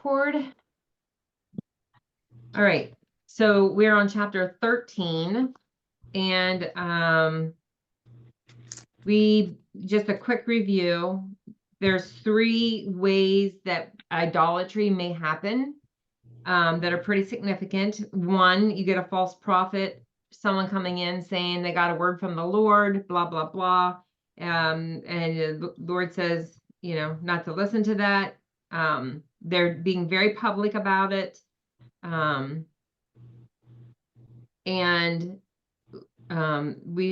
cord. All right, so we're on chapter 13, and we just a quick review. There's 3 ways that idolatry may happen that are pretty significant. 1, you get a false prophet, someone coming in saying they got a word from the Lord, blah, blah, blah. And the Lord says, not to listen to that. They're being very public about it. We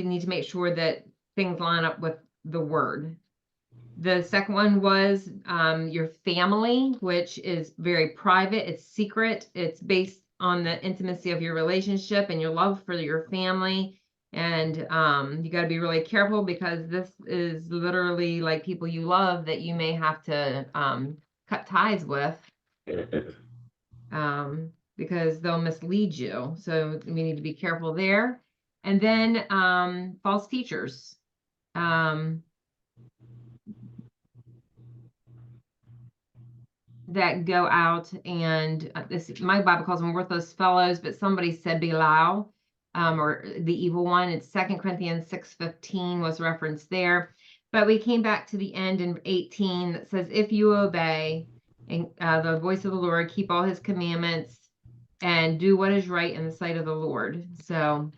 need to make sure that things line up with the word. The second one was your family, which is very private. It's secret. It's based on the intimacy of your relationship and your love for your family. And you got to be really careful, because this is literally like people you love that you may have to cut ties with because they'll mislead you. So we need to be careful there. And then false teachers. That go out and my Bible calls them worthless fellows, but somebody said Belial, or the evil one. It's 2 Corinthians 6:15 was referenced there. But we came back to the end in 18 that says, if you obey the voice of the Lord, keep all his commandments, and do what is right in the sight of the Lord. So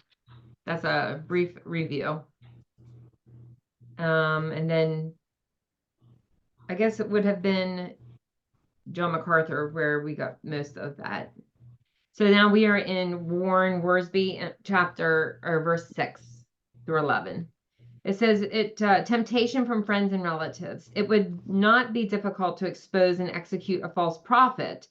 that's a brief review. And then I guess it would have been John MacArthur where we got most of that. So now we are in Warren Wiersbe chapter or verse 6 through 11. It says, temptation from friends and relatives. It would not be difficult to expose and execute a false prophet,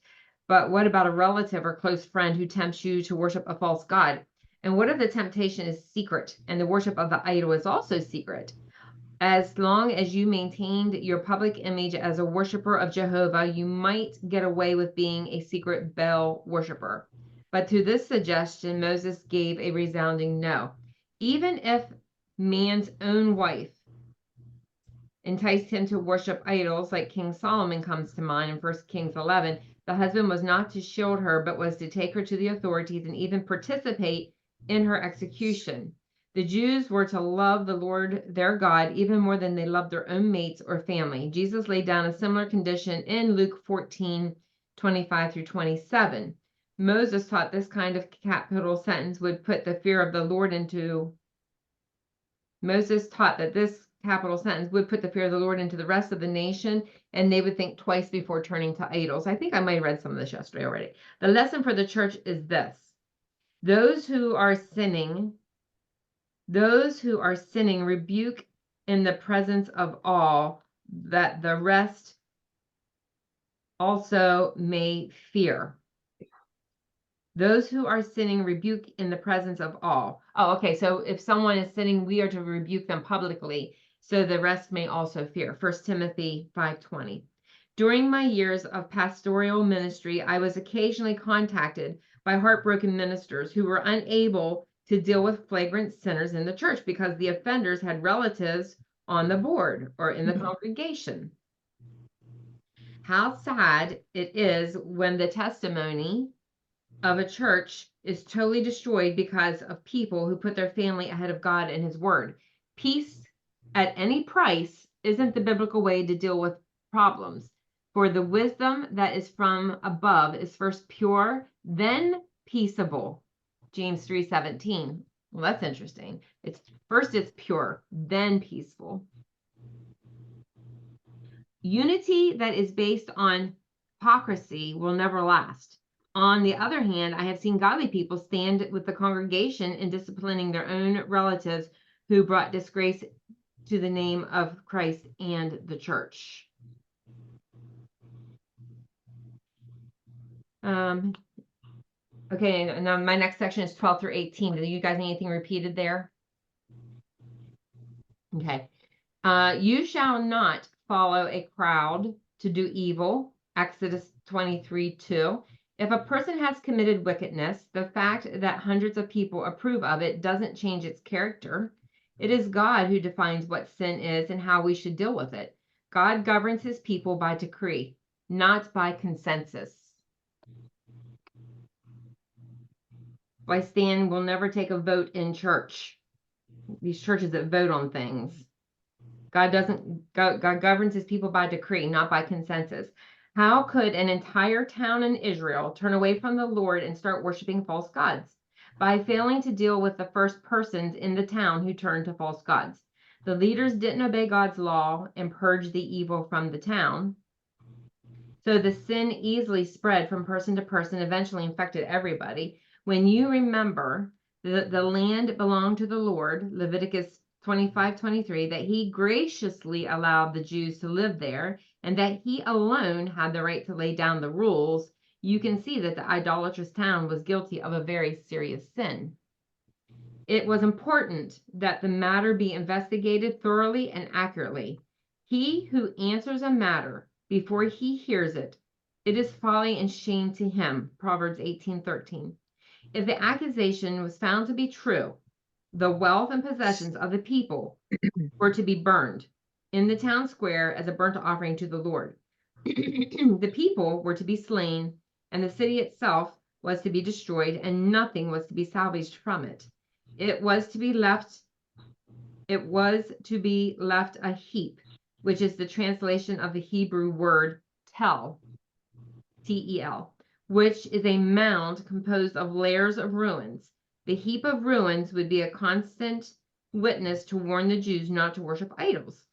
but what about a relative or close friend who tempts you to worship a false god? And what if the temptation is secret and the worship of the idol is also secret? As long as you maintained your public image as a worshiper of Jehovah, you might get away with being a secret Baal worshiper. But to this suggestion, Moses gave a resounding no. Even if man's own wife enticed him to worship idols, like King Solomon comes to mind in 1 Kings 11, the husband was not to shield her, but was to take her to the authorities and even participate in her execution. The Jews were to love the Lord their God even more than they loved their own mates or family. Jesus laid down a similar condition in Luke 14:25 through 27. Moses taught this kind of capital sentence would put the fear of the Lord into Moses taught that this capital sentence would put the fear of the Lord into the rest of the nation, and they would think twice before turning to idols. I think I might have read some of this yesterday already. The lesson for the church is this: those who are sinning rebuke in the presence of all, that the rest also may fear. Those who are sinning rebuke in the presence of all. Oh, okay. So if someone is sinning, we are to rebuke them publicly, so the rest may also fear. 1 Timothy 5:20. During my years of pastoral ministry, I was occasionally contacted by heartbroken ministers who were unable to deal with flagrant sinners in the church because the offenders had relatives on the board or in the congregation. How sad it is when the testimony of a church is totally destroyed because of people who put their family ahead of God and his word. Peace at any price isn't the biblical way to deal with problems. For the wisdom that is from above is first pure, then peaceable. James 3:17. Well, that's interesting. It's pure, then peaceful. Unity that is based on hypocrisy will never last. On the other hand, I have seen godly people stand with the congregation in disciplining their own relatives who brought disgrace to the name of Christ and the church. Okay, now my next section is 12 through 18. Do you guys need anything repeated there? Okay. You shall not follow a crowd to do evil. Exodus 23:2. If a person has committed wickedness, the fact that hundreds of people approve of it doesn't change its character. It is God who defines what sin is and how we should deal with it. God governs his people by decree. not by consensus. Why Stan will never take a vote in church. These churches that vote on things. God governs his people by decree, not by consensus. How could an entire town in Israel turn away from the Lord and start worshiping false gods? By failing to deal with the first persons in the town who turned to false gods. The leaders didn't obey God's law and purge the evil from the town. So the sin easily spread from person to person, eventually infected everybody. When you remember that the land belonged to the Lord, Leviticus 25:23, that he graciously allowed the Jews to live there, and that he alone had the right to lay down the rules, you can see that the idolatrous town was guilty of a very serious sin. It was important that the matter be investigated thoroughly and accurately. He who answers a matter before he hears it, it is folly and shame to him. Proverbs 18:13. If the accusation was found to be true, the wealth and possessions of the people were to be burned in the town square as a burnt offering to the Lord. The people were to be slain, and the city itself was to be destroyed, and nothing was to be salvaged from it. It was to be left a heap, which is the translation of the Hebrew word tel, T-E-L, which is a mound composed of layers of ruins. The heap of ruins would be a constant witness to warn the Jews not to worship idols.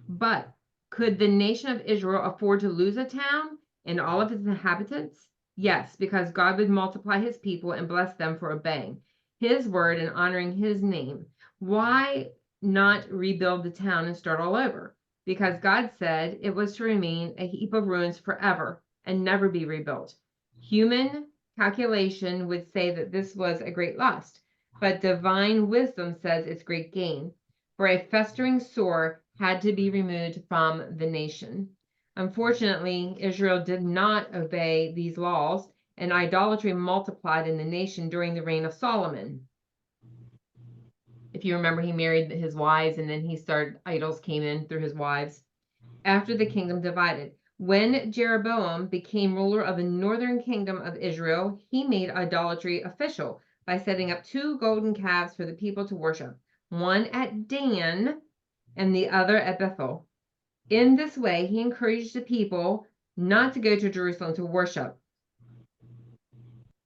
But could the nation of Israel afford to lose a town and all of its inhabitants? Yes, because God would multiply his people and bless them for obeying his word and honoring his name. Why not rebuild the town and start all over? Because God said it was to remain a heap of ruins forever and never be rebuilt. Human calculation would say that this was a great loss, but divine wisdom says it's great gain. For a festering sore had to be removed from the nation. Unfortunately, Israel did not obey these laws, and idolatry multiplied in the nation during the reign of Solomon. If you remember, he married his wives, and then idols came in through his wives. After the kingdom divided, when Jeroboam became ruler of the northern kingdom of Israel, he made idolatry official by setting up 2 golden calves for the people to worship, one at Dan and the other at Bethel. In this way, he encouraged the people not to go to Jerusalem to worship.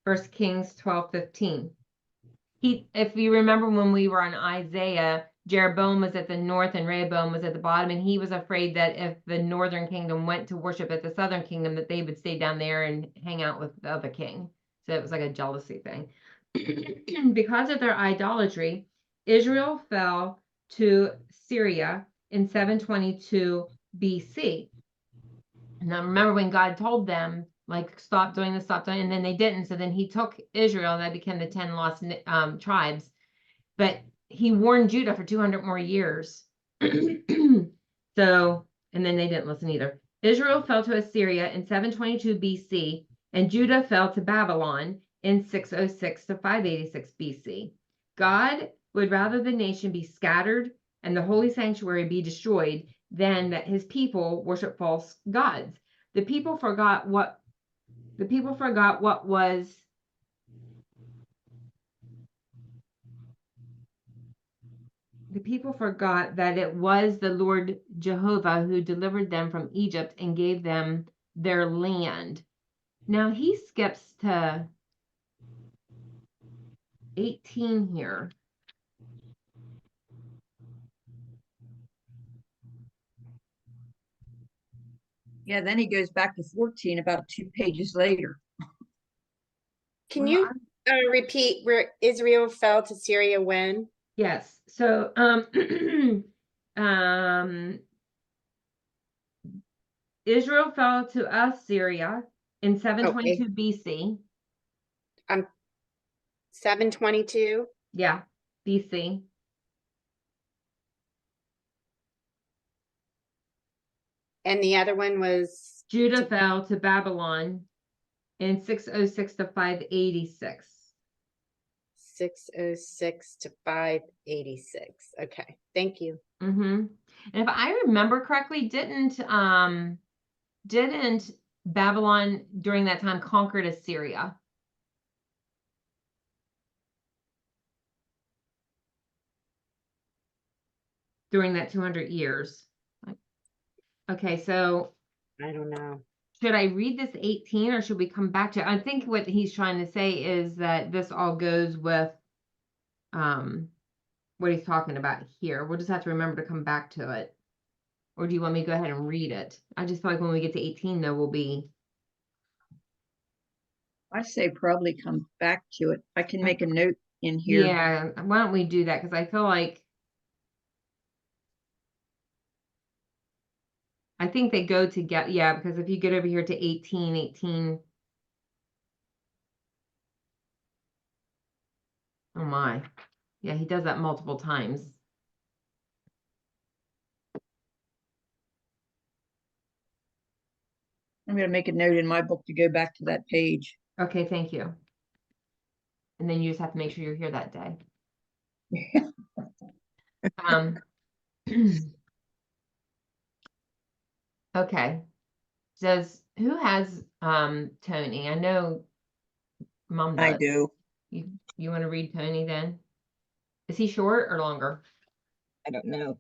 1 Kings 12:15. If you remember when we were on Isaiah, Jeroboam was at the north and Rehoboam was at the bottom, and he was afraid that if the northern kingdom went to worship at the southern kingdom, that they would stay down there and hang out with the other king. So it was like a jealousy thing. Because of their idolatry, Israel fell to Syria in 722 BC. Now remember when God told them, like, stop doing this, and then they didn't. So then he took Israel, and that became the 10 lost tribes. But he warned Judah for 200 more years. So, and then they didn't listen either. Israel fell to Assyria in 722 BC, and Judah fell to Babylon in 606 to 586 BC. God would rather the nation be scattered and the holy sanctuary be destroyed than that his people worship false gods. The people forgot that it was the Lord Jehovah who delivered them from Egypt and gave them their land. Now he skips to 18 here. Yeah, then he goes back to 14 about 2 pages later. Can you repeat where Israel fell to Syria when? Yes. So Israel fell to Assyria in 722 BC. 722? Yeah, BC. And the other one was? Judah fell to Babylon in 606 to 586. 606 to 586. Okay, thank you. And if I remember correctly, didn't Babylon during that time conquered Assyria. During that 200 years. Okay, so I don't know. should I read this 18 or should we come back to it? I think what he's trying to say is that this all goes with what he's talking about here. We'll just have to remember to come back to it. Or do you want me to go ahead and read it? I just feel like when we get to 18 though, we'll be I say probably come back to it. I can make a note in here. yeah, why don't we do that? Because I feel like I think they go together. Yeah, because if you get over here to 18, oh my. Yeah, he does that multiple times. I'm going to make a note in my book to go back to that page. Okay, thank you. And then you just have to make sure you're here that day. Um, okay. Who has Tony? I know Mom does. I do. You want to read Tony then? Is he short or longer? I don't know.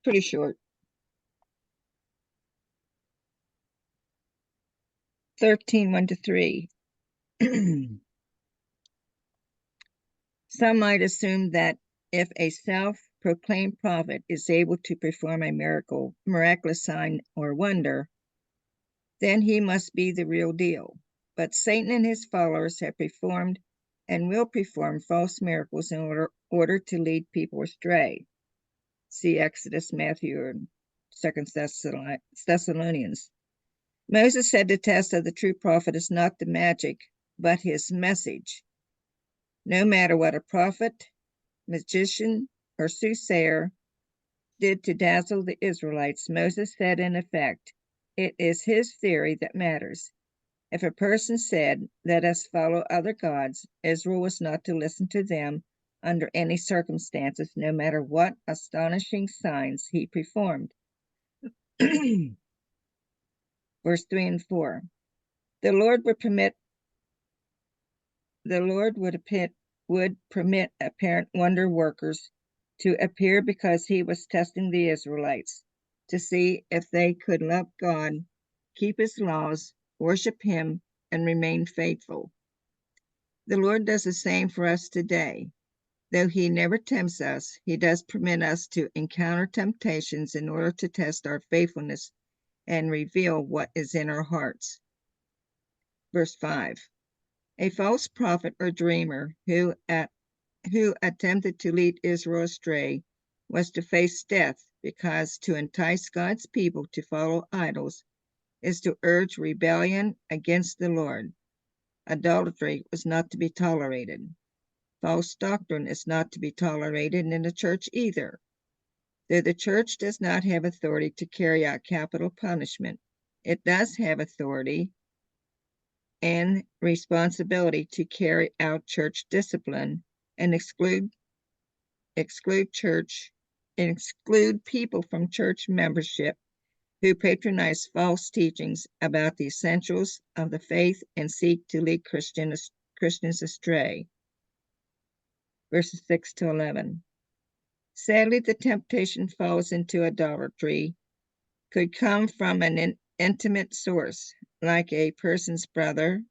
Pretty short. 13, 1-3. Some might assume that if a self-proclaimed prophet is able to perform a miraculous sign or wonder, then he must be the real deal. But Satan and his followers have performed and will perform false miracles in order to lead people astray. See Exodus, Matthew, and 2 Thessalonians. Moses said the test of the true prophet is not the magic, but his message. No matter what a prophet, magician, or soothsayer did to dazzle the Israelites, Moses said in effect, it is his theory that matters. If a person said, let us follow other gods, Israel was not to listen to them under any circumstances, no matter what astonishing signs he performed. Verse 3 and 4. The Lord would permit apparent wonder workers to appear because he was testing the Israelites to see if they could love God, keep his laws, worship him, and remain faithful. The Lord does the same for us today. Though he never tempts us, he does permit us to encounter temptations in order to test our faithfulness and reveal what is in our hearts. Verse 5. A false prophet or dreamer who attempted to lead Israel astray was to face death, because to entice God's people to follow idols is to urge rebellion against the Lord. Idolatry was not to be tolerated. False doctrine is not to be tolerated in the church either. Though the church does not have authority to carry out capital punishment, it does have authority and responsibility to carry out church discipline and exclude people from church membership who patronize false teachings about the essentials of the faith and seek to lead Christians astray. Verses 6-11. Sadly, the temptation falls into idolatry could come from an intimate source, like a person's brother,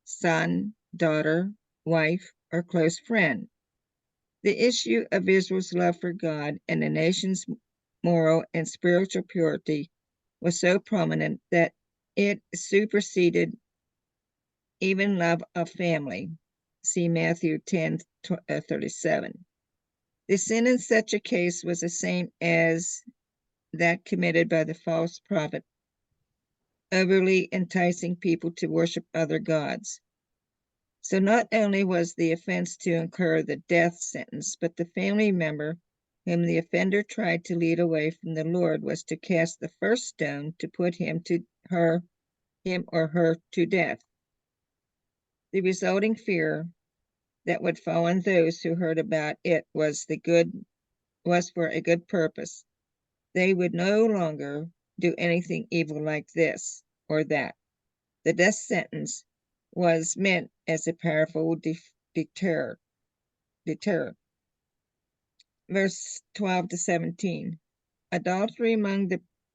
son, daughter, wife, or close friend. The issue of Israel's love for God and the nation's moral and spiritual purity was so prominent that it superseded even love of family. See Matthew 10:37. The sin in such a case was the same as that committed by the false prophet, overly enticing people to worship other gods. So not only was the offense to incur the death sentence, but the family member whom the offender tried to lead away from the Lord was to cast the first stone to put him or her to death. The resulting fear that would fall on those who heard about it was for a good purpose. They would no longer do anything evil like this or that. The death sentence was meant as a powerful deterrent. Verse 12 to 17. Adultery among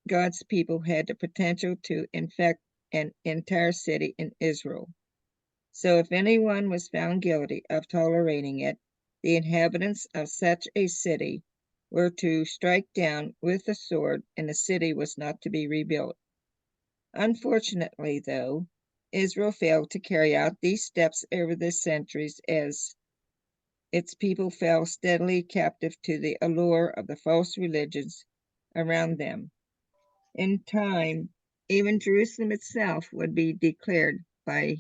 God's people had the potential to infect an entire city in Israel. So if anyone was found guilty of tolerating it, the inhabitants of such a city were to strike down with the sword, and the city was not to be rebuilt. Unfortunately, though, Israel failed to carry out these steps over the centuries as its people fell steadily captive to the allure of the false religions around them. In time, even Jerusalem itself would be declared by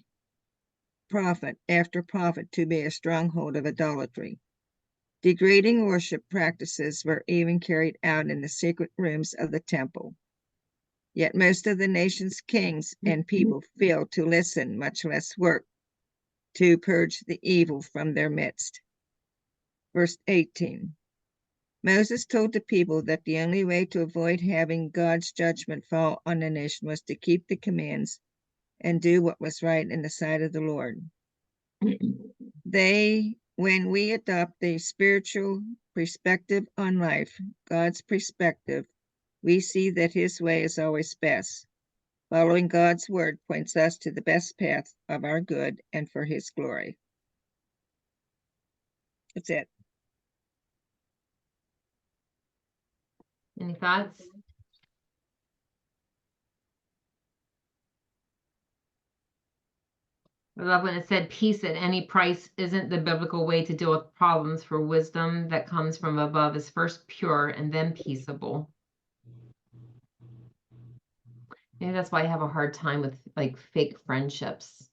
prophet after prophet to be a stronghold of idolatry. Degrading worship practices were even carried out in the secret rooms of the temple. Yet most of the nation's kings and people failed to listen, much less work, to purge the evil from their midst. Verse 18. Moses told the people that the only way to avoid having God's judgment fall on the nation was to keep the commands and do what was right in the sight of the Lord. When we adopt the spiritual perspective on life, God's perspective, we see that his way is always best. Following God's word points us to the best path of our good and for his glory. That's it. Any thoughts? I love when it said peace at any price isn't the biblical way to deal with problems, for wisdom that comes from above is first pure and then peaceable. Maybe that's why I have a hard time with like fake friendships.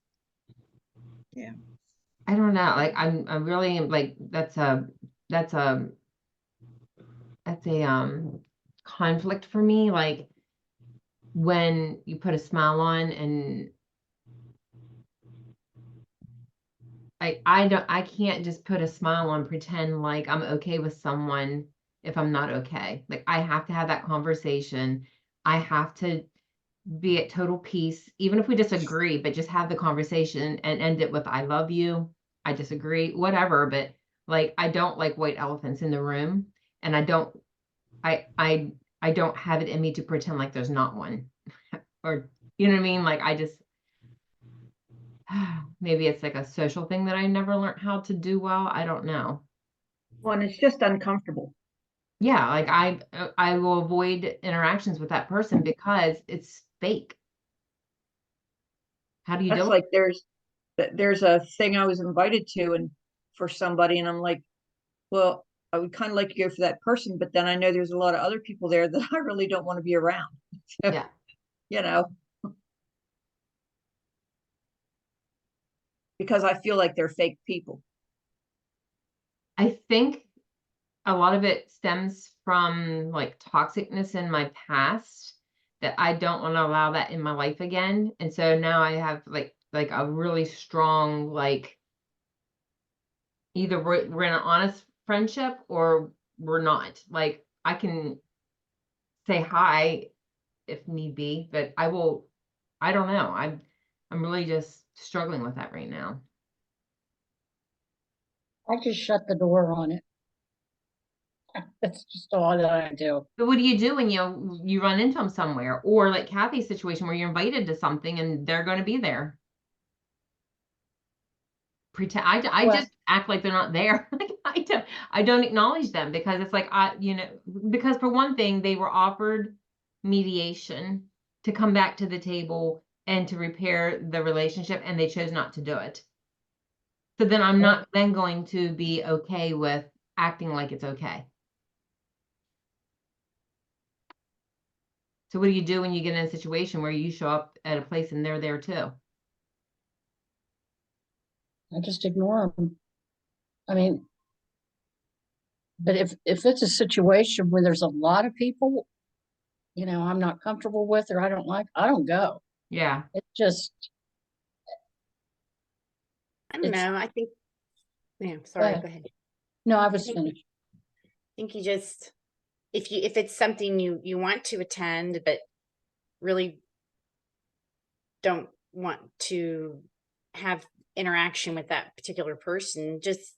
Yeah. I don't know. Like I'm really like that's a conflict for me. Like when you put a smile on and I can't just put a smile on, pretend like I'm okay with someone if I'm not okay. Like I have to have that conversation. I have to be at total peace, even if we disagree, but just have the conversation and end it with I love you, I disagree, whatever. But like I don't like white elephants in the room, and I don't have it in me to pretend like there's not one. Or you know what I mean? Like I just maybe it's like a social thing that I never learned how to do well. I don't know. Well, and it's just uncomfortable. Yeah, like I will avoid interactions with that person because it's fake. How do you That's deal? like there's a thing I was invited to and for somebody, and I'm like, well, I would kind of like to go for that person, but then I know there's a lot of other people there that I really don't want to be around. So, Yeah. you know, because I feel like they're fake people. I think a lot of it stems from like toxicness in my past that I don't want to allow that in my life again. And so now I have like a really strong like either we're in an honest friendship or we're not. Like I can say hi if need be, but I don't know. I'm really just struggling with that right now. I just shut the door on it. That's just all that I do. But what do you do when you run into them somewhere, or like Kathy's situation where you're invited to something and they're going to be there? Pretend I Well, just act like they're not there. Like I don't acknowledge them because it's like because for one thing they were offered mediation to come back to the table and to repair the relationship, and they chose not to do it. So then I'm not then going to be okay with acting like it's okay. So what do you do when you get in a situation where you show up at a place and they're there too? I just ignore them. I mean, but if it's a situation where there's a lot of people, I'm not comfortable with or I don't like, I don't go. Yeah. It just, I don't it's, know. I think Yeah, sorry, ahead. go ahead. No, I was think- finished. I think you just, if it's something you want to attend, but really don't want to have interaction with that particular person, just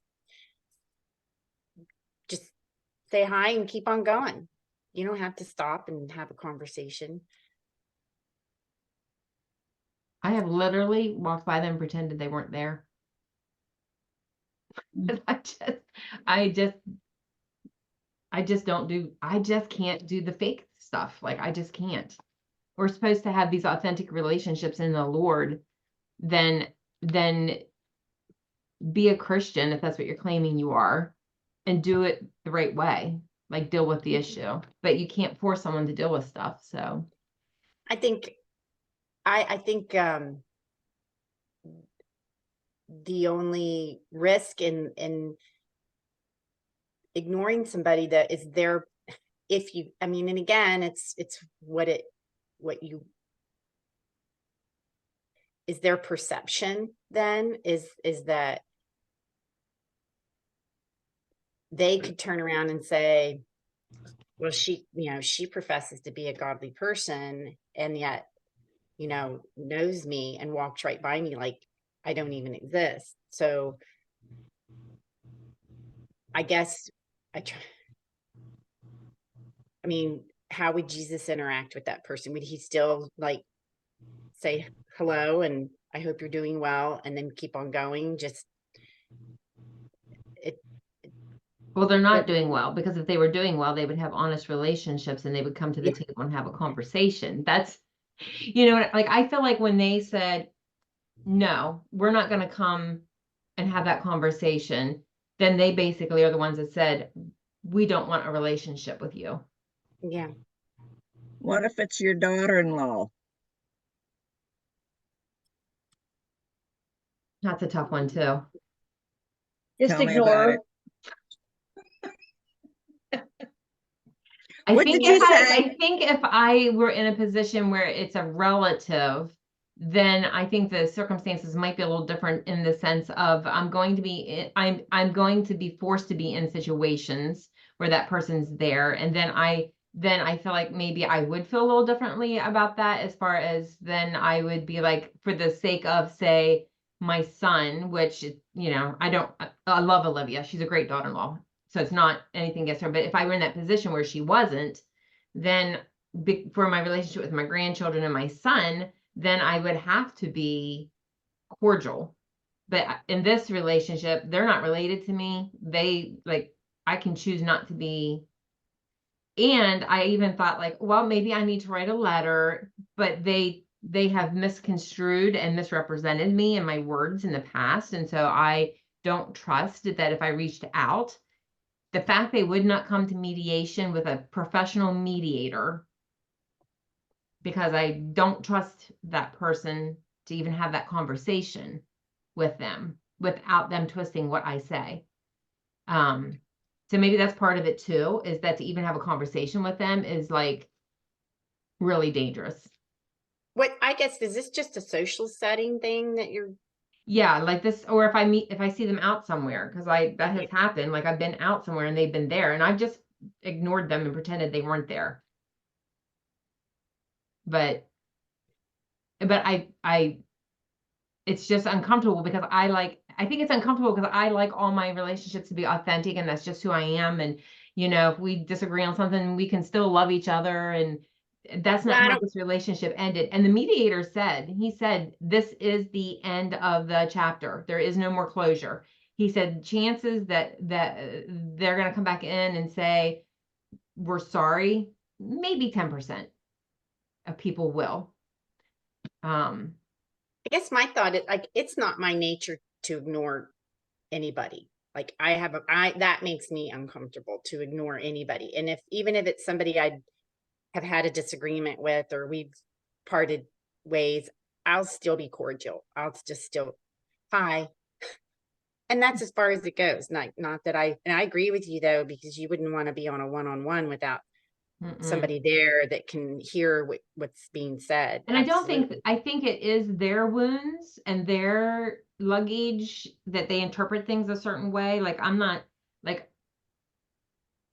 say hi and keep on going. You don't have to stop and have a conversation. I have literally walked by them, pretended they weren't there. I just don't do, I just can't do the fake stuff. Like, I just can't. We're supposed to have these authentic relationships in the Lord, then be a Christian if that's what you're claiming you are, and do it the right way, like deal with the issue. But you can't force someone to deal with stuff. So I think the only risk in ignoring somebody that is there, if you, I mean, and again, it's what you is their perception then is that they could turn around and say, well, she professes to be a godly person and yet, knows me and walks right by me like I don't even exist. So I guess I mean, how would Jesus interact with that person? Would he still like say hello and I hope you're doing well and then keep on going? well, they're not doing well, because if they were doing well, they would have honest relationships and they would come to the Yeah. table and have a conversation. That's, like, I feel like when they said, no, we're not going to come and have that conversation, then they basically are the ones that said, we don't want a relationship with you. Yeah. What if it's your daughter-in-law? That's a tough one too. Just Tell me ignore about her. it. I What think did you say? I think if I were in a position where it's a relative, then I think the circumstances might be a little different in the sense of I'm going to be forced to be in situations where that person's there, and then I feel like maybe I would feel a little differently about that, as far as then I would be like, for the sake of, say, my son, which, I love Olivia. She's a great daughter-in-law. So it's not anything against her, but if I were in that position where she wasn't, then for my relationship with my grandchildren and my son, then I would have to be cordial. But in this relationship, they're not related to me. I can choose not to be. And I even thought, like, well, maybe I need to write a letter, but they have misconstrued and misrepresented me and my words in the past. And so I don't trust that if I reached out, the fact they would not come to mediation with a professional mediator, because I don't trust that person to even have that conversation with them without them twisting what I say. So maybe that's part of it too, is that to even have a conversation with them is like really dangerous. What, I guess, is this just a social setting thing that you're, Yeah, like this, or if I see them out somewhere, because that has happened. Like, I've been out somewhere and they've been there and I've just ignored them and pretended they weren't there. But it's just uncomfortable because I think it's uncomfortable because I like all my relationships to be authentic, and that's just who I am. And, if we disagree on something, we can still love each other. And that's not how this relationship ended. And the mediator said, this is the end of the chapter. There is no more closure. He said, chances that they're going to come back in and say, we're sorry, maybe 10% of people will. I guess my thought is, like, it's not my nature to ignore anybody. Like, that makes me uncomfortable to ignore anybody. And even if it's somebody I have had a disagreement with, or we've parted ways, I'll still be cordial. I'll just still, hi. And that's as far as it goes. Not that and I agree with you though, because you wouldn't want to be on a one-on-one without somebody there that can hear what's being said. And I think it is their wounds and their luggage that they interpret things a certain way. Like I'm not like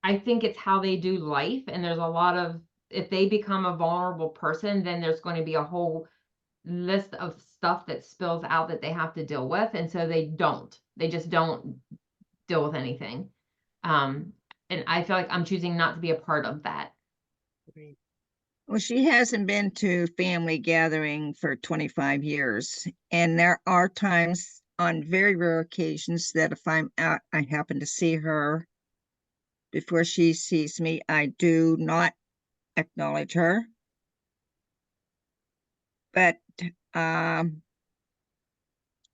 I think it's how they do life, and there's a lot of if they become a vulnerable person, then there's going to be a whole list of stuff that spills out that they have to deal with, and so they just don't deal with anything. And I feel like I'm choosing not to be a part of that. Right. Well, she hasn't been to family gathering for 25 years. And there are times on very rare occasions that if I'm out, I happen to see her before she sees me. I do not acknowledge her. But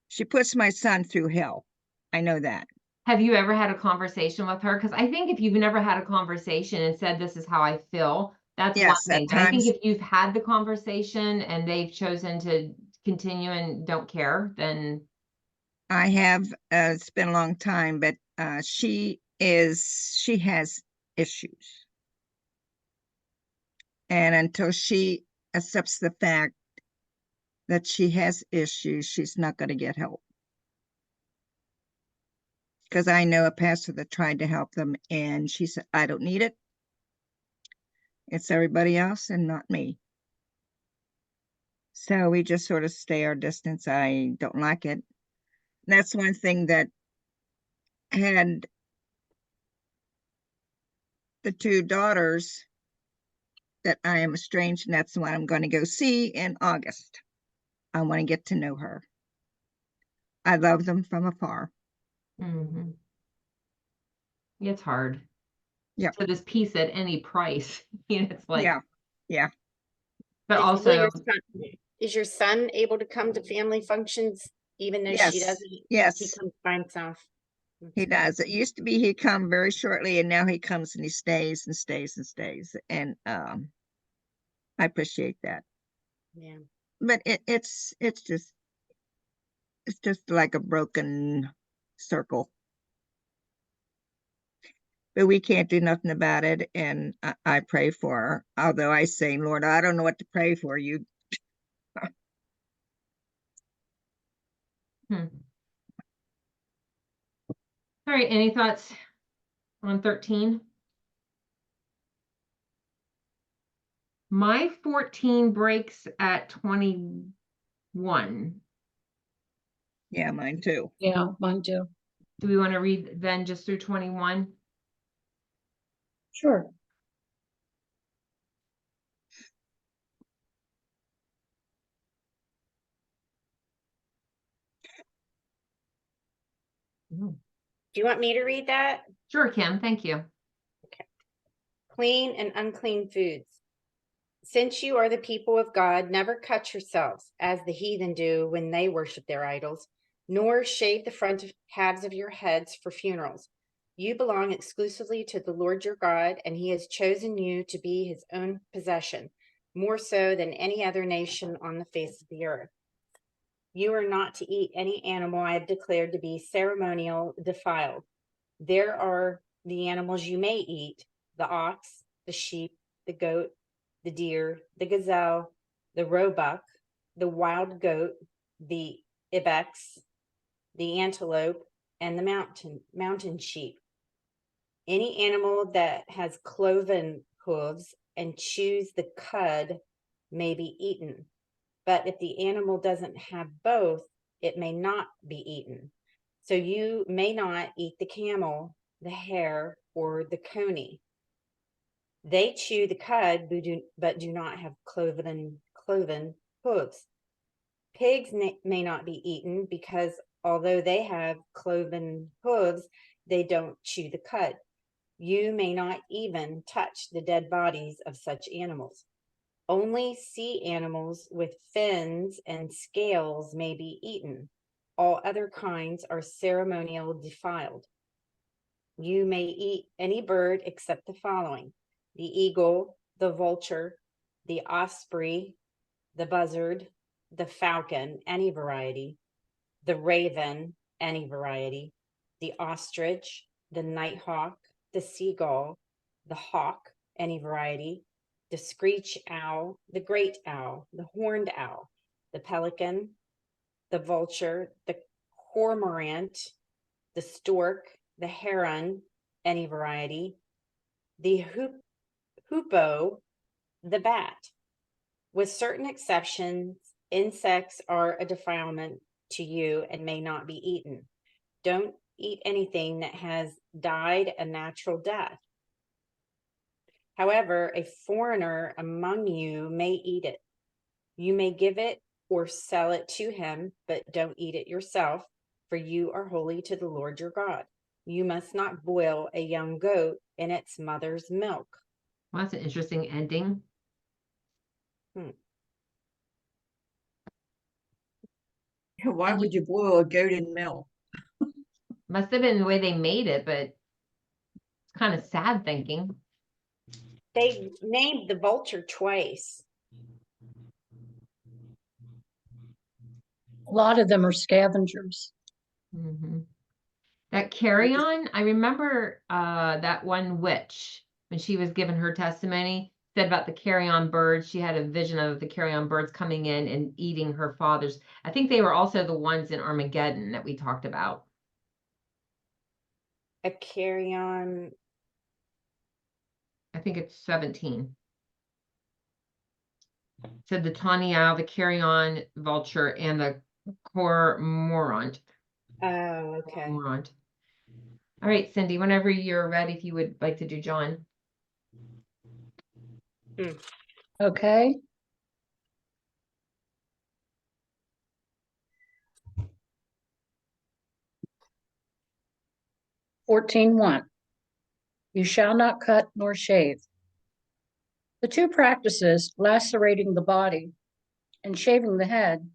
she puts my son through hell. I know that. Have you ever had a conversation with her? Because I think if you've never had a conversation and said, this is how I feel, that's one Yes, thing. at But I think times if you've had the conversation and they've chosen to continue and don't care, then I have, it's been a long time, but she has issues. And until she accepts the fact that she has issues, she's not going to get help. Because I know a pastor that tried to help them and she said, I don't need it. It's everybody else and not me. So we just sort of stay our distance. I don't like it. That's one thing that had the two daughters that I am estranged, and that's the one I'm going to go see in August. I want to get to know her. I love them from afar. mhm. It's hard. Yep. So this peace at any price, it's like, Yeah. Yeah. but Will also, is your son able to come to family functions even though she Yes. doesn't? He Yes. comes by himself. He does. It used to be he'd come very shortly, and now he comes and he stays and stays and stays. And I appreciate that. Yeah. But it's just like a broken circle. But we can't do nothing about it. And I pray for her. Although I say, Lord, I don't know what to pray for you. all right, any thoughts on 13? My 14 breaks at 21. Yeah, mine too. Yeah, mine too. Do we want to read then just through 21? Sure. Do you want me to read that? Sure, Kim, thank you. Clean and unclean foods. Since you are the people of God, never cut yourselves as the heathen do when they worship their idols, nor shave the front halves of your heads for funerals. You belong exclusively to the Lord your God, and he has chosen you to be his own possession, more so than any other nation on the face of the earth. You are not to eat any animal I have declared to be ceremonial defiled. There are the animals you may eat: the ox, the sheep, the goat, the deer, the gazelle, the roebuck, the wild goat, the ibex, the antelope, and the mountain sheep. Any animal that has cloven hooves and chews the cud may be eaten. But if the animal doesn't have both, it may not be eaten. So you may not eat the camel, the hare, or the coney. They chew the cud, but do not have cloven hooves. Pigs may not be eaten because although they have cloven hooves, they don't chew the cud. You may not even touch the dead bodies of such animals. Only sea animals with fins and scales may be eaten. All other kinds are ceremonial defiled. You may eat any bird except the following: the eagle, the vulture, the osprey, the buzzard, the falcon, any variety, the raven, any variety, the ostrich, the nighthawk, the seagull, the hawk, any variety, the screech owl, the great owl, the horned owl, the pelican, the vulture, the cormorant, the stork, the heron, any variety, the hoopoe, the bat. With certain exceptions, insects are a defilement to you and may not be eaten. Don't eat anything that has died a natural death. However, a foreigner among you may eat it. You may give it or sell it to him, but don't eat it yourself, for you are holy to the Lord your God. You must not boil a young goat in its mother's milk. Well, that's an interesting ending. Why would you boil a goat in milk? Must have been the way they made it, but it's kind of sad thinking. They named the vulture twice. A lot of them are scavengers. Mhm. That carry-on, I remember that one witch, when she was given her testimony, said about the carry-on birds. She had a vision of the carry-on birds coming in and eating her father's. I think they were also the ones in Armageddon that we talked about. A carry-on. I think it's 17. Said the tawny owl, the carry-on vulture, and the cormorant. Oh, okay. Cormorant. All right, Cindy, whenever you're ready, if you would like to do John. Okay. (14:1). You shall not cut nor shave. The two practices, lacerating the body and shaving the head,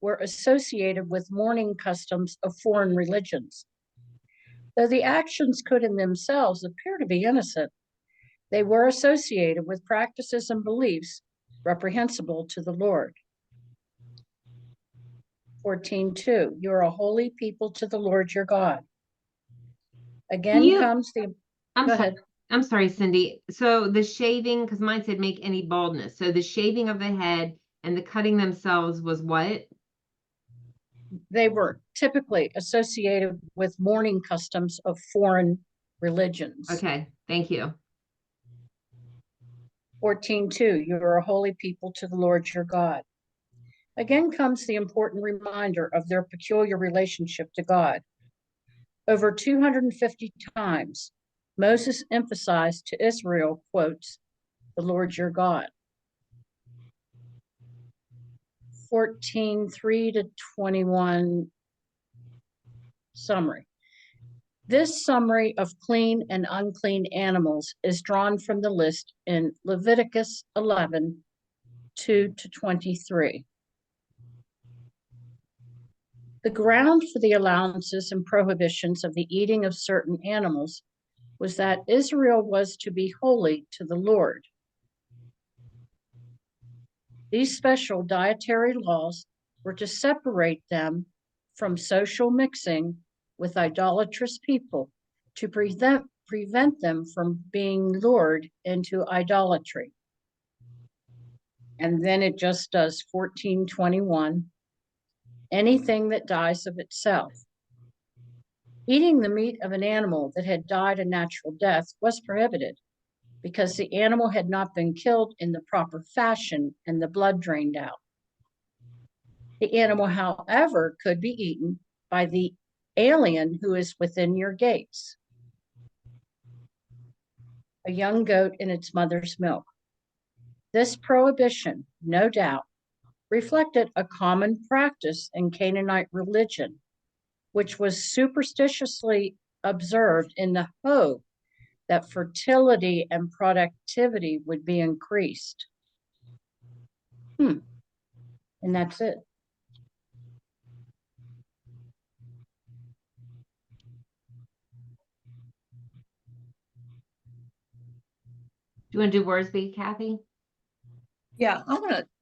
were associated with mourning customs of foreign religions. Though the actions could in themselves appear to be innocent, they were associated with practices and beliefs reprehensible to the Lord. 14:2. You are a holy people to the Lord your God. Again comes the. I'm Go sorry. ahead. I'm sorry, Cindy. So the shaving, because mine said make any baldness. So the shaving of the head and the cutting themselves was what? They were typically associated with mourning customs of foreign religions. Okay, thank you. 14:2. You are a holy people to the Lord your God. Again comes the important reminder of their peculiar relationship to God. Over 250 times, Moses emphasized to Israel, quotes, the Lord your God. 14:3 to 21 summary. This summary of clean and unclean animals is drawn from the list in Leviticus 11:2 to 23. The ground for the allowances and prohibitions of the eating of certain animals was that Israel was to be holy to the Lord. These special dietary laws were to separate them from social mixing with idolatrous people, to prevent them from being lured into idolatry. And then it just does 14:21. Anything that dies of itself. Eating the meat of an animal that had died a natural death was prohibited because the animal had not been killed in the proper fashion and the blood drained out. The animal, however, could be eaten by the alien who is within your gates. A young goat in its mother's milk. This prohibition, no doubt, reflected a common practice in Canaanite religion, which was superstitiously observed in the hope that fertility and productivity would be increased. And that's it. Do you want to do Worsby, Kathy? Yeah,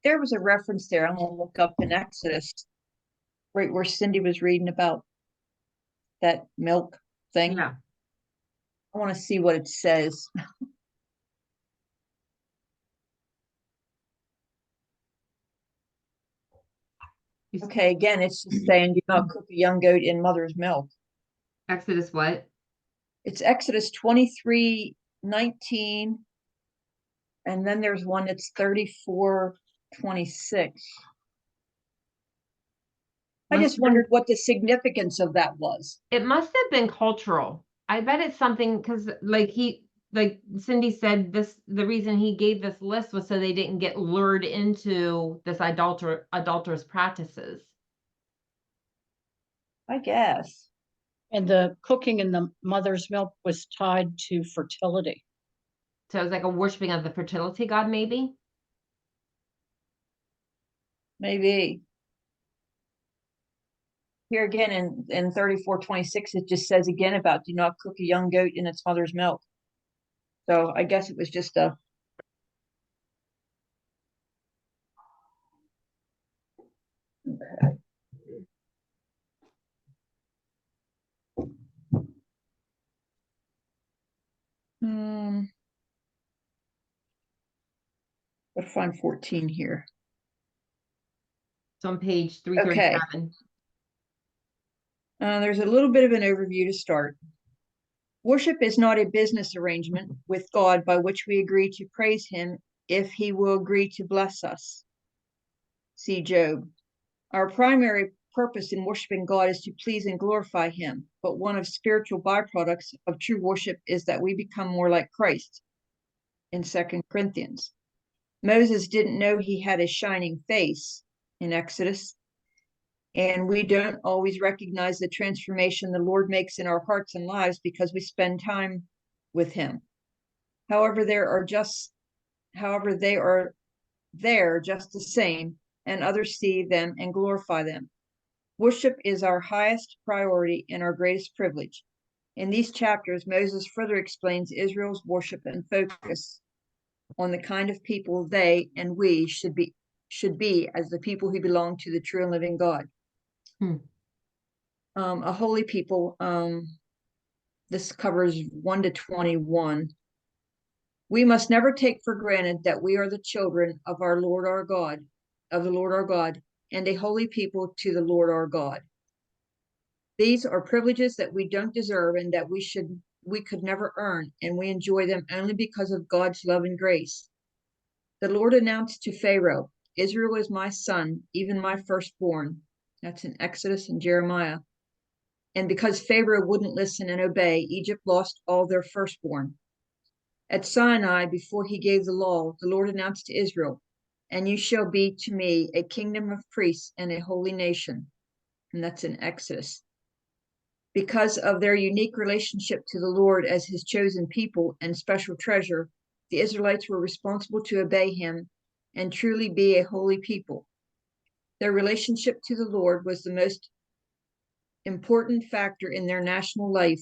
there was a reference there. I'm gonna look up in Exodus, right where Cindy was reading about that milk thing. Yeah. I want to see what it says. Okay, again, it's just saying do not cook a young goat in mother's milk. Exodus what? It's Exodus 23:19. And then there's one that's 34:26. I Must just have been- wondered what the significance of that was. It must have been cultural. I bet it's something because like Cindy said, the reason he gave this list was so they didn't get lured into this adulterous practices. I guess. And the cooking in the mother's milk was tied to fertility. So it was like a worshiping of the fertility god, maybe. Maybe. Here again in 34:26, it just says again about do not cook a young goat in its mother's milk. So I guess it was just a okay. Let's find 14 here. It's on page 337. There's a little bit of an overview to start. Worship is not a business arrangement with God by which we agree to praise him if he will agree to bless us. See Job. Our primary purpose in worshiping God is to please and glorify him, but one of spiritual byproducts of true worship is that we become more like Christ in 2 Corinthians. Moses didn't know he had a shining face in Exodus, and we don't always recognize the transformation the Lord makes in our hearts and lives because we spend time with him. However, they are there just the same, and others see them and glorify them. Worship is our highest priority and our greatest privilege. In these chapters, Moses further explains Israel's worship and focus on the kind of people they and we should be as the people who belong to the true and living God. A holy people. This covers 1 to 21. We must never take for granted that we are the children of the Lord our God, and a holy people to the Lord our God. These are privileges that we don't deserve and that we could never earn, and we enjoy them only because of God's love and grace. The Lord announced to Pharaoh, Israel is my son, even my firstborn. That's in Exodus and Jeremiah. And because Pharaoh wouldn't listen and obey, Egypt lost all their firstborn. At Sinai, before he gave the law, the Lord announced to Israel, and you shall be to me a kingdom of priests and a holy nation. And that's in Exodus. Because of their unique relationship to the Lord as his chosen people and special treasure, the Israelites were responsible to obey him and truly be a holy people. Their relationship to the Lord was the most important factor in their national life,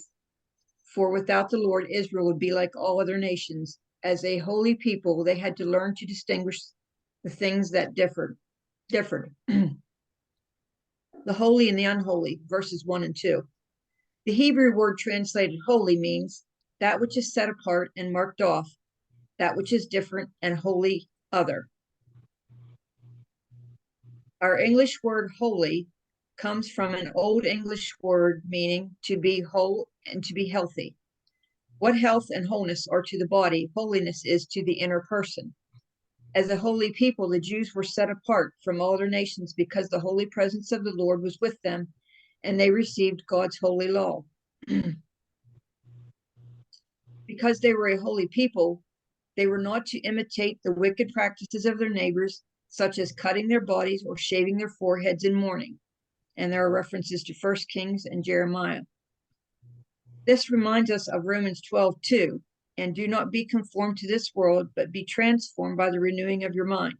for without the Lord, Israel would be like all other nations. As a holy people, they had to learn to distinguish the things that differed. The holy and the unholy, verses 1 and 2. The Hebrew word translated holy means that which is set apart and marked off, that which is different and wholly other. Our English word holy comes from an Old English word meaning to be whole and to be healthy. What health and wholeness are to the body, holiness is to the inner person. As a holy people, the Jews were set apart from all other nations because the holy presence of the Lord was with them, and they received God's holy law. Because they were a holy people, they were not to imitate the wicked practices of their neighbors, such as cutting their bodies or shaving their foreheads in mourning. And there are references to 1 Kings and Jeremiah. This reminds us of Romans 12:2, and do not be conformed to this world, but be transformed by the renewing of your mind.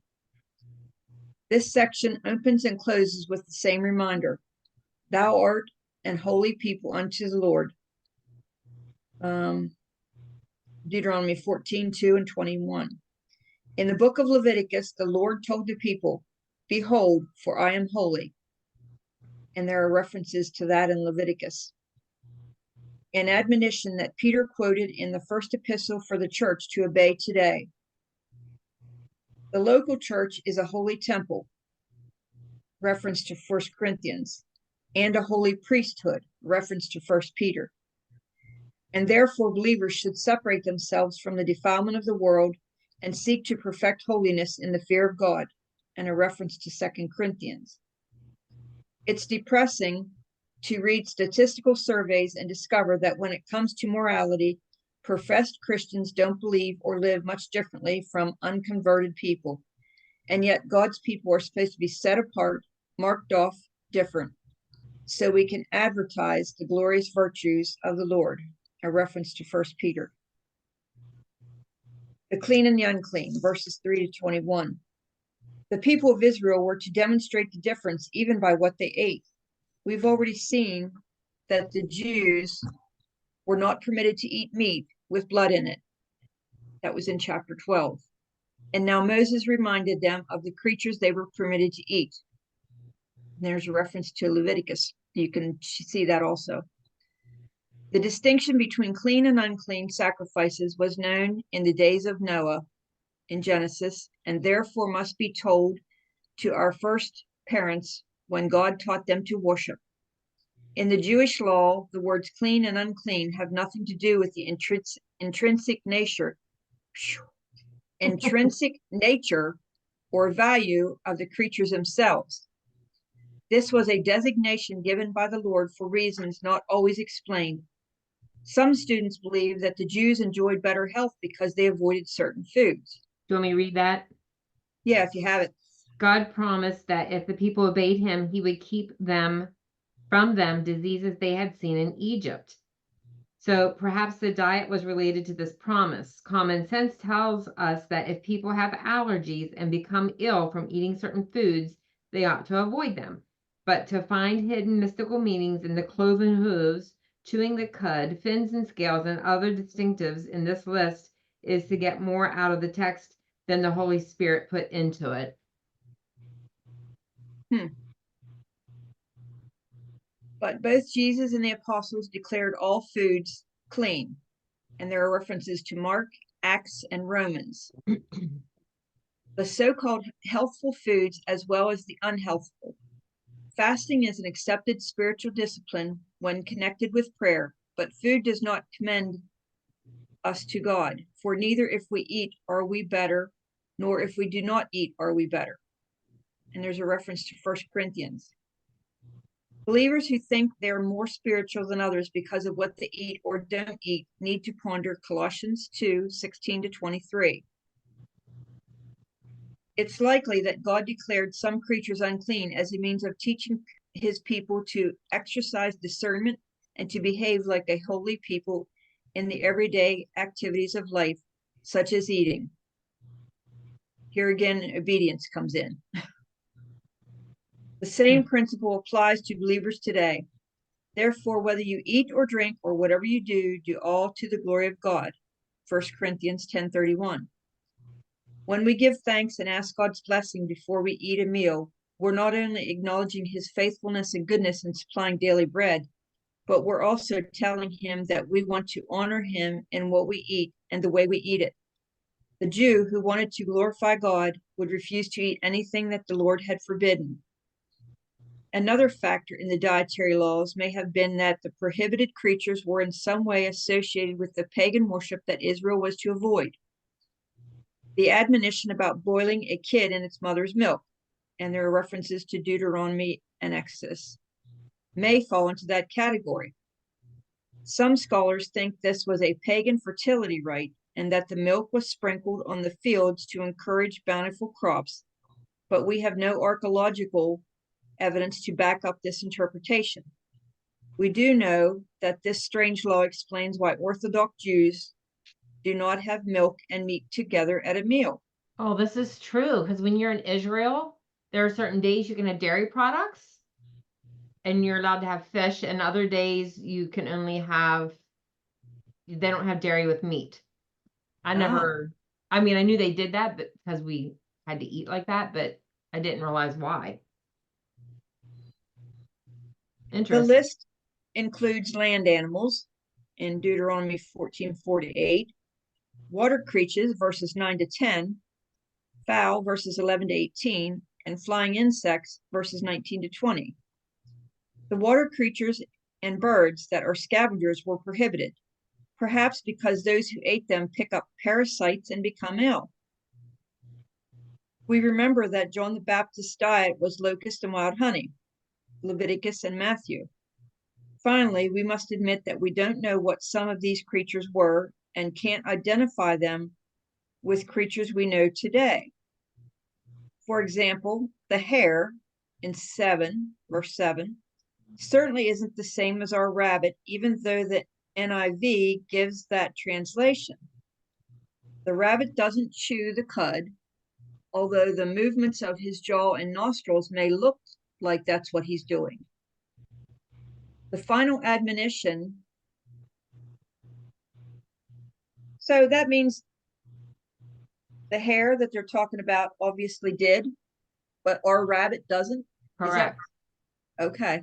This section opens and closes with the same reminder. Thou art an holy people unto the Lord. Deuteronomy 14:2 and 21. In the book of Leviticus, the Lord told the people, behold, for I am holy. And there are references to that in Leviticus. An admonition that Peter quoted in the first epistle for the church to obey today. The local church is a holy temple. reference to 1 Corinthians, and a holy priesthood, reference to 1 Peter. And therefore believers should separate themselves from the defilement of the world and seek to perfect holiness in the fear of God, and a reference to 2 Corinthians. It's depressing to read statistical surveys and discover that when it comes to morality, professed Christians don't believe or live much differently from unconverted people. And yet God's people are supposed to be set apart, marked off different, so we can advertise the glorious virtues of the Lord, a reference to 1 Peter. The clean and the unclean, verses 3 to 21. The people of Israel were to demonstrate the difference even by what they ate. We've already seen that the Jews were not permitted to eat meat with blood in it. That was in chapter 12. And now Moses reminded them of the creatures they were permitted to eat. And there's a reference to Leviticus. You can see that also. The distinction between clean and unclean sacrifices was known in the days of Noah in Genesis, and therefore must be told to our first parents when God taught them to worship. In the Jewish law, the words clean and unclean have nothing to do with the intrinsic nature or value of the creatures themselves. This was a designation given by the Lord for reasons not always explained. Some students believe that the Jews enjoyed better health because they avoided certain foods. Do you want me to read that? Yeah, if you have it. God promised that if the people obeyed him, he would keep them from them diseases they had seen in Egypt. So perhaps the diet was related to this promise. Common sense tells us that if people have allergies and become ill from eating certain foods, they ought to avoid them. But to find hidden mystical meanings in the cloven hooves, chewing the cud, fins and scales, and other distinctives in this list is to get more out of the text than the Holy Spirit put into it. But both Jesus and the apostles declared all foods clean, and there are references to Mark, Acts, and Romans. The so-called healthful foods as well as the unhealthful. Fasting is an accepted spiritual discipline when connected with prayer, but food does not commend us to God, for neither if we eat are we better, nor if we do not eat are we better. And there's a reference to 1 Corinthians. Believers who think they're more spiritual than others because of what they eat or don't eat need to ponder Colossians 2:16 to 23. It's likely that God declared some creatures unclean as a means of teaching his people to exercise discernment and to behave like a holy people in the everyday activities of life, such as eating. Here again, obedience comes in. The same principle applies to believers today. Therefore, whether you eat or drink or whatever you do, do all to the glory of God. 1 Corinthians 10:31. When we give thanks and ask God's blessing before we eat a meal, we're not only acknowledging his faithfulness and goodness in supplying daily bread, but we're also telling him that we want to honor him in what we eat and the way we eat it. The Jew who wanted to glorify God would refuse to eat anything that the Lord had forbidden. Another factor in the dietary laws may have been that the prohibited creatures were in some way associated with the pagan worship that Israel was to avoid. The admonition about boiling a kid in its mother's milk, and there are references to Deuteronomy and Exodus, may fall into that category. Some scholars think this was a pagan fertility rite and that the milk was sprinkled on the fields to encourage bountiful crops, but we have no archaeological evidence to back up this interpretation. We do know that this strange law explains why Orthodox Jews do not have milk and meat together at a meal. Oh, this is true, because when you're in Israel, there are certain days you can have dairy products and you're allowed to have fish, and other days you can only have, they don't have dairy with meat. I mean, I knew they did that because we had to eat like that, but I didn't realize why. The Interesting. list includes land animals in Deuteronomy 14:4-8, water creatures verses 9 to 10, fowl verses 11 to 18, and flying insects, verses 19 to 20. The water creatures and birds that are scavengers were prohibited, perhaps because those who ate them pick up parasites and become ill. We remember that John the Baptist's diet was locust and wild honey, Leviticus and Matthew. Finally, we must admit that we don't know what some of these creatures were and can't identify them with creatures we know today. For example, the hare in verse 7, certainly isn't the same as our rabbit, even though the NIV gives that translation. The rabbit doesn't chew the cud, although the movements of his jaw and nostrils may look like that's what he's doing. The final admonition. So that means the hare that they're talking about obviously did, but our rabbit doesn't? Correct. Okay.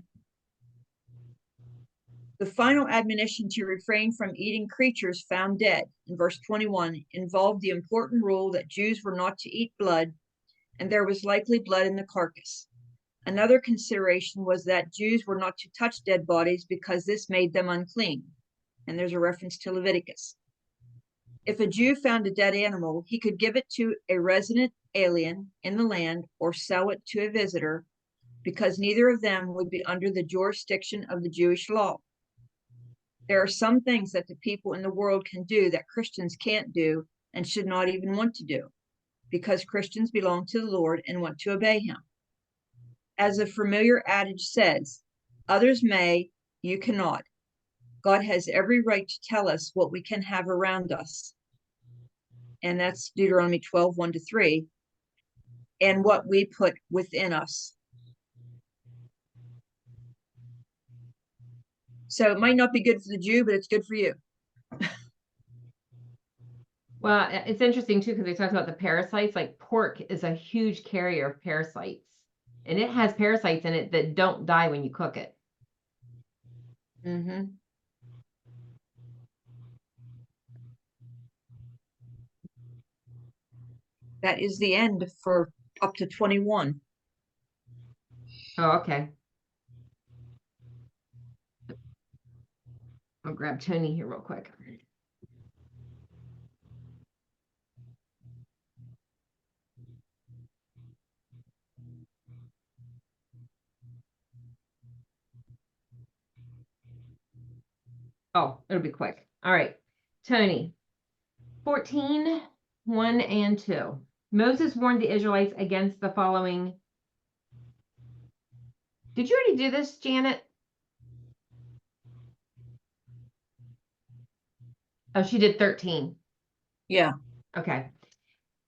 The final admonition to refrain from eating creatures found dead in verse 21 involved the important rule that Jews were not to eat blood, and there was likely blood in the carcass. Another consideration was that Jews were not to touch dead bodies because this made them unclean. And there's a reference to Leviticus. If a Jew found a dead animal, he could give it to a resident alien in the land or sell it to a visitor, because neither of them would be under the jurisdiction of the Jewish law. There are some things that the people in the world can do that Christians can't do and should not even want to do, because Christians belong to the Lord and want to obey him. As a familiar adage says, others may, you cannot. God has every right to tell us what we can have around us. And that's Deuteronomy 12, 1 to 3, and what we put within us. So it might not be good for the Jew, but it's good for you. Well, it's interesting too, because they talked about the parasites. Like pork is a huge carrier of parasites, and it has parasites in it that don't die when you cook it. Mm-hmm. That is the end for up to 21. Oh, okay. I'll grab Tony here real quick. Oh, it'll be quick. All right. Tony, 14, 1 and 2. Moses warned the Israelites against the following. Did you already do this, Janet? Oh, she did 13. Yeah. Okay.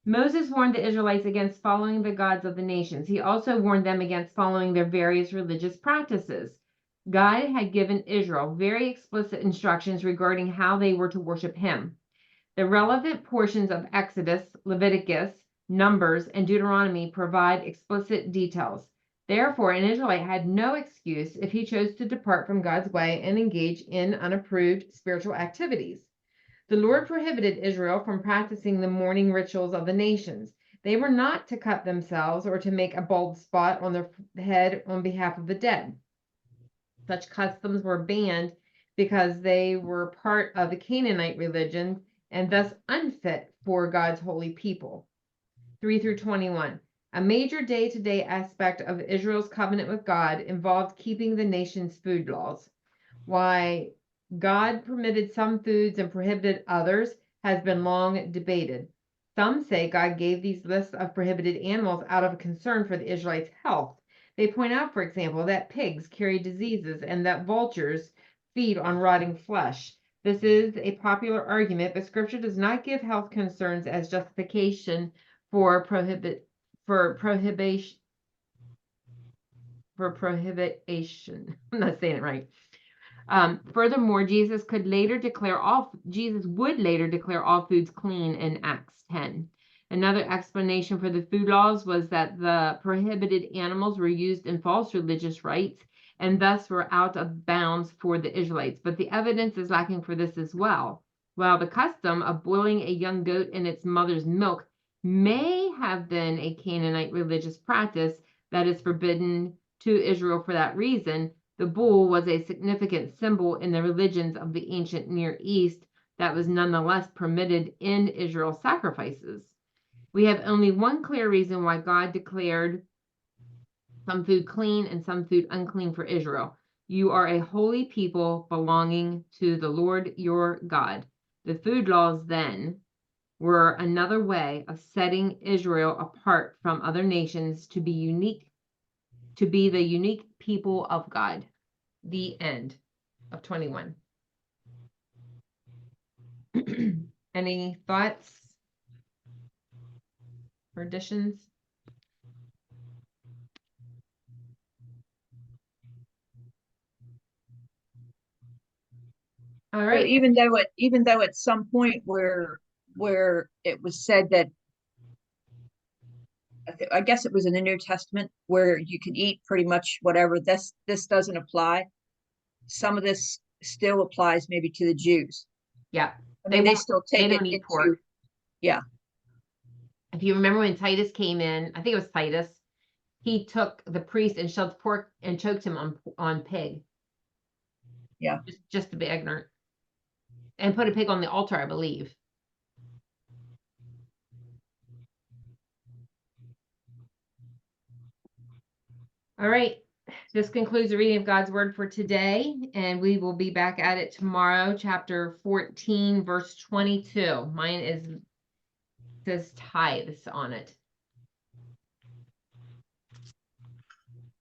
Moses warned the Israelites against following the gods of the nations. He also warned them against following their various religious practices. God had given Israel very explicit instructions regarding how they were to worship him. The relevant portions of Exodus, Leviticus, Numbers, and Deuteronomy provide explicit details. Therefore, an Israelite had no excuse if he chose to depart from God's way and engage in unapproved spiritual activities. The Lord prohibited Israel from practicing the mourning rituals of the nations. They were not to cut themselves or to make a bald spot on their head on behalf of the dead. Such customs were banned because they were part of the Canaanite religion and thus unfit for God's holy people. 3 through 21. A major day-to-day aspect of Israel's covenant with God involved keeping the nation's food laws. Why God permitted some foods and prohibited others has been long debated. Some say God gave these lists of prohibited animals out of concern for the Israelites' health. They point out, for example, that pigs carry diseases and that vultures feed on rotting flesh. This is a popular argument, but Scripture does not give health concerns as justification for prohibition. I'm not saying it right. Furthermore, Jesus would later declare all foods clean in Acts 10. Another explanation for the food laws was that the prohibited animals were used in false religious rites and thus were out of bounds for the Israelites. But the evidence is lacking for this as well. While the custom of boiling a young goat in its mother's milk may have been a Canaanite religious practice that is forbidden to Israel for that reason, the bull was a significant symbol in the religions of the ancient Near East that was nonetheless permitted in Israel's sacrifices. We have only one clear reason why God declared some food clean and some food unclean for Israel. You are a holy people belonging to the Lord your God. The food laws then were another way of setting Israel apart from other nations to be the unique people of God. The end of 21. Any thoughts or additions? All Well, right. even though at some point where it was said that I guess it was in the New Testament where you can eat pretty much whatever, this doesn't apply. Some of this still applies maybe to the Jews. Yeah. I mean, they still They take it don't eat into, pork. yeah. If you remember when Titus came in, I think it was Titus, he took the priest and shoved pork and choked him on pig. Yeah. Just to be ignorant. And put a pig on the altar, I believe. All right. This concludes the reading of God's word for today, and we will be back at it tomorrow, chapter 14, verse 22. Mine says tithes on it.